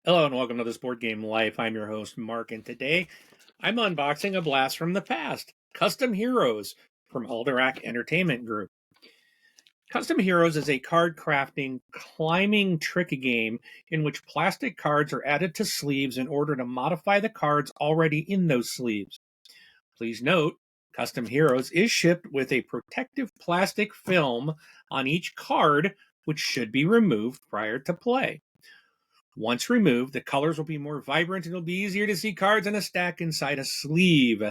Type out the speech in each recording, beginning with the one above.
Hello and welcome to this Board Game Life. I'm your host, Mark, and today I'm unboxing a blast from the past, Custom Heroes from Alderac Entertainment Group. Custom Heroes is a card crafting, climbing trick game in which plastic cards are added to sleeves in order to modify the cards already in those sleeves. Please note, Custom Heroes is shipped with a protective plastic film on each card, which should be removed prior to play. Once removed, the colors will be more vibrant and it'll be easier to see cards in a stack inside a sleeve.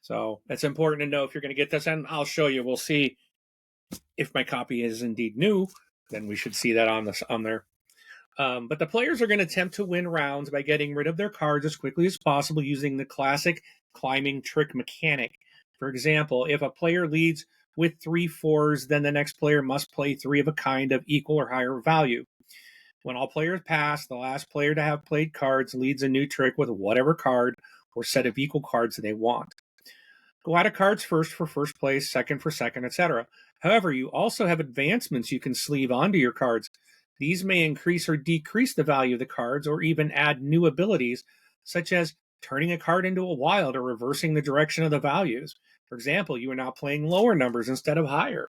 So that's important to know if you're going to get this, and I'll show you. We'll see if my copy is indeed new. Then we should see that on there. But the players are going to attempt to win rounds by getting rid of their cards as quickly as possible using the classic climbing trick mechanic. For example, if a player leads with 3 4s, then the next player must play 3 of a kind of equal or higher value. When all players pass, the last player to have played cards leads a new trick with whatever card or set of equal cards they want. Go out of cards first for first place, second for second, etc. However, you also have advancements you can sleeve onto your cards. These may increase or decrease the value of the cards or even add new abilities, such as turning a card into a wild or reversing the direction of the values. For example, you are now playing lower numbers instead of higher.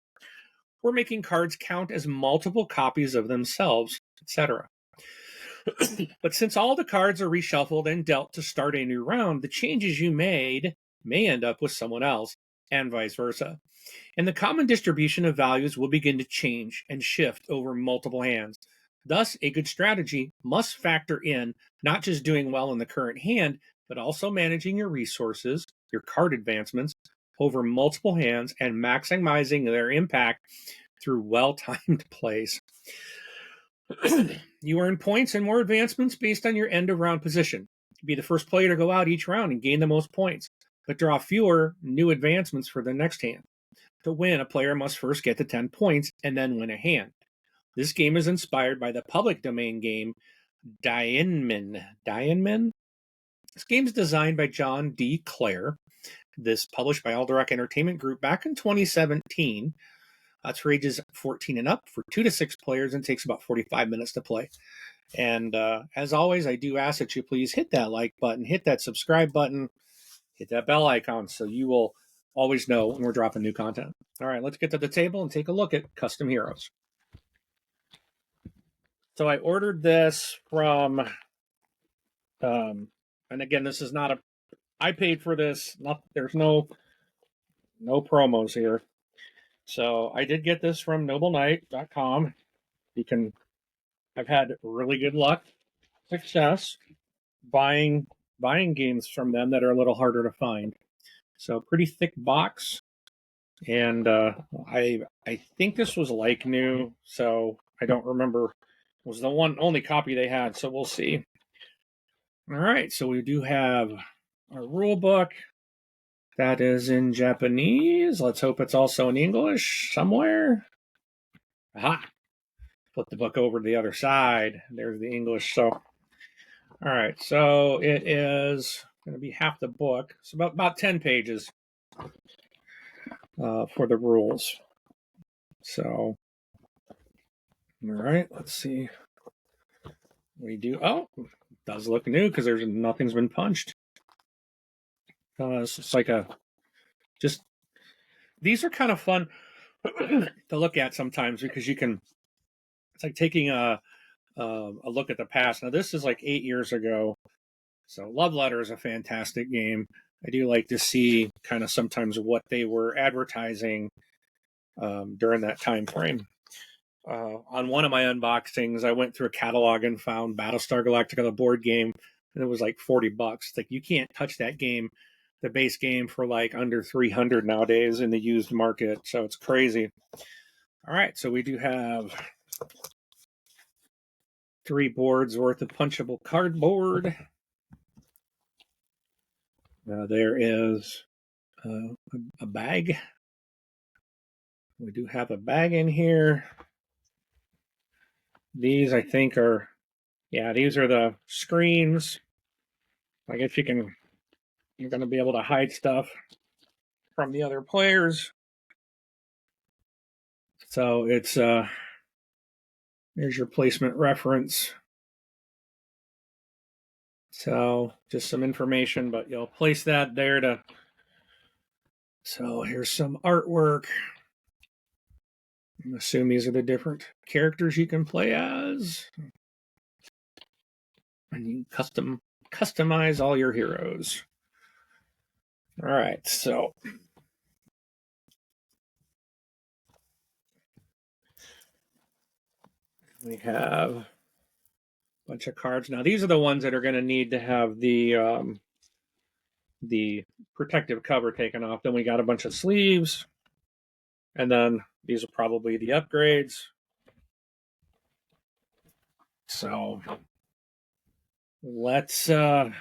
Or making cards count as multiple copies of themselves, etc. But since all the cards are reshuffled and dealt to start a new round, the changes you made may end up with someone else, and vice versa. And the common distribution of values will begin to change and shift over multiple hands. Thus, a good strategy must factor in not just doing well in the current hand, but also managing your resources, your card advancements, over multiple hands and maximizing their impact through well-timed plays. You earn points and more advancements based on your end of round position. Be the first player to go out each round and gain the most points, but draw fewer new advancements for the next hand. To win, a player must first get to 10 points and then win a hand. This game is inspired by the public domain game Daeonmin. Daeonmin? This game is designed by John D. Clare. This published by Alderac Entertainment Group back in 2017. It's for ages 14 and up for 2 to 6 players and takes about 45 minutes to play. And as always, I do ask that you please hit that like button, hit that subscribe button, hit that bell icon so you will always know when we're dropping new content. All right, let's get to the table and take a look at Custom Heroes. So I ordered this from, and again, this is not a, I paid for this. There's no promos here. So I did get this from nobleknight.com. I've had really good luck, success buying games from them that are a little harder to find. So pretty thick box, and I think this was like new, so I don't remember. It was the only copy they had, so we'll see. All right, so we do have our rule book that is in Japanese. Let's hope it's also in English somewhere. Aha! Flip the book over to the other side. There's the English. So, all right, so it is going to be half the book. It's about 10 pages for the rules. So, all right, let's see. We do. Oh, it does look new because nothing's been punched. It's just like these are kind of fun to look at sometimes because it's like taking a look at the past. Now, this is like 8 years ago. So, Love Letter is a fantastic game. I do like to see kind of sometimes what they were advertising during that time frame. On one of my unboxings, I went through a catalog and found Battlestar Galactica, the board game, and it was like $40. It's like you can't touch that game, the base game, for like under $300 nowadays in the used market. So it's crazy. All right, so we do have 3 boards worth of punchable cardboard. There is a bag. We do have a bag in here. These, I think, these are the screens. I guess you're going to be able to hide stuff from the other players. So it's, there's your placement reference. So just some information, but you'll place that there to. So here's some artwork. I assume these are the different characters you can play as. And you customize all your heroes. All right, so we have a bunch of cards. Now these are the ones that are going to need to have the protective cover taken off. Then we got a bunch of sleeves, and then these are probably the upgrades. So let's no,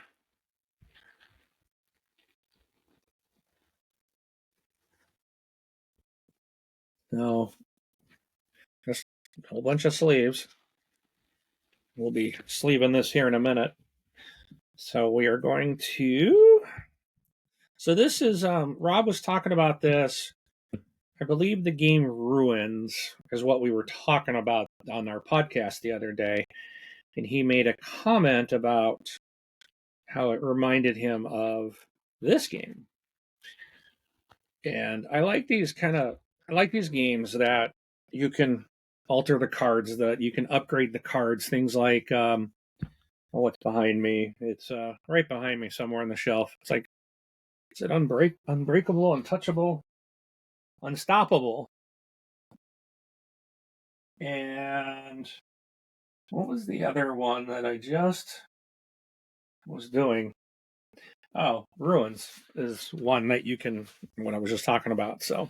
just a whole bunch of sleeves. We'll be sleeving this here in a minute. So we are going to. So this is Rob was talking about this. I believe the game Ruins is what we were talking about on our podcast the other day, and he made a comment about how it reminded him of this game. And I like these games that you can alter the cards, that you can upgrade the cards, things like what's behind me? It's right behind me somewhere on the shelf. It's like, is it unbreakable, untouchable, unstoppable? And what was the other one that I just was doing? Oh, Ruins is one that you can, what I was just talking about. So,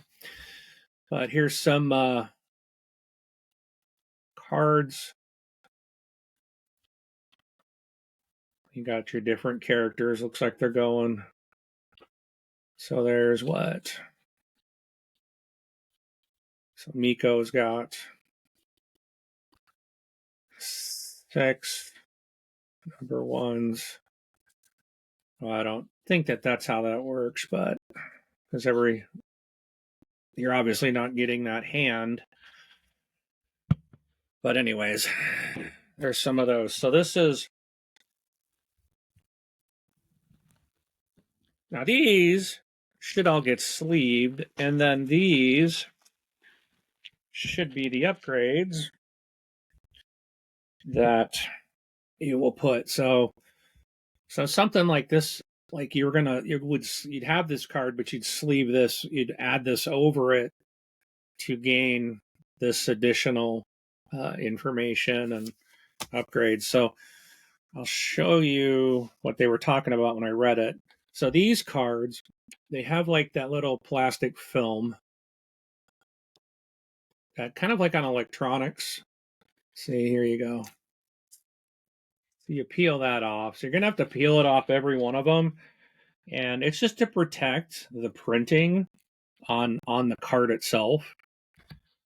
but here's some cards. You got your different characters. Looks like they're going. So there's what? So Miko's got 6 number ones. Well, I don't think that that's how that works, but because you're obviously not getting that hand. But anyways, there's some of those. So this is, now these should all get sleeved, and then these should be the upgrades that you will put. So something like this, like you'd have this card, but you'd sleeve this, you'd add this over it to gain this additional information and upgrades. So I'll show you what they were talking about when I read it. So these cards, they have like that little plastic film, kind of like on electronics. See, here you go. So you peel that off. So you're going to have to peel it off every one of them. And it's just to protect the printing on the card itself.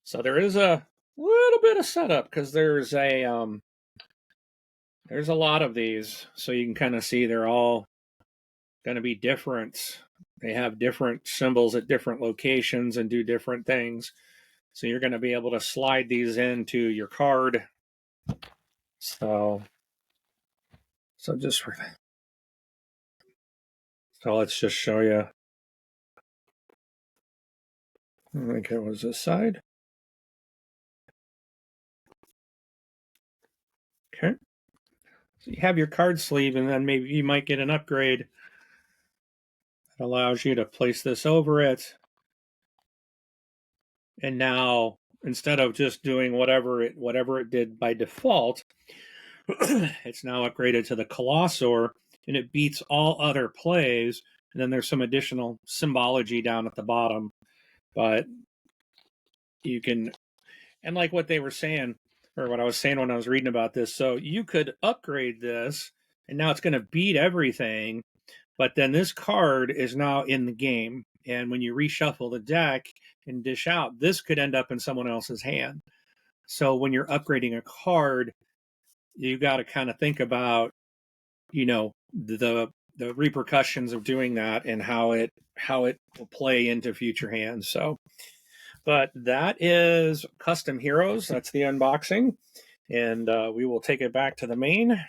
So there is a little bit of setup because there's a lot of these. So you can kind of see they're all going to be different. They have different symbols at different locations and do different things. So you're going to be able to slide these into your card. So just for that. So let's just show you. I think it was this side. Okay. So you have your card sleeve, and then maybe you might get an upgrade that allows you to place this over it. And now, instead of just doing whatever it did by default, it's now upgraded to the Colossor, and it beats all other plays. And then there's some additional symbology down at the bottom. But you can, and like what they were saying, or what I was saying when I was reading about this, so you could upgrade this, and now it's going to beat everything. But then this card is now in the game. And when you reshuffle the deck and dish out, this could end up in someone else's hand. So when you're upgrading a card, you got to kind of think about, the repercussions of doing that and how it will play into future hands. So, but that is Custom Heroes. That's the unboxing, and we will take it back to the main.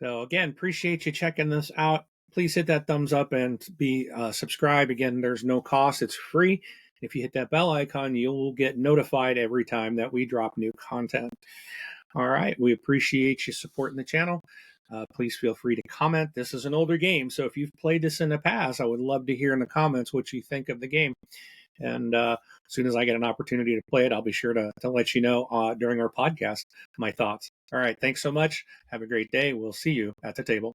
So again, appreciate you checking this out. Please hit that thumbs up and be subscribe. Again, there's no cost; it's free. If you hit that bell icon, you'll get notified every time that we drop new content. All right, we appreciate you supporting the channel. Please feel free to comment. This is an older game, so if you've played this in the past, I would love to hear in the comments what you think of the game. And as soon as I get an opportunity to play it, I'll be sure to let you know during our podcast my thoughts. All right, thanks so much. Have a great day. We'll see you at the table.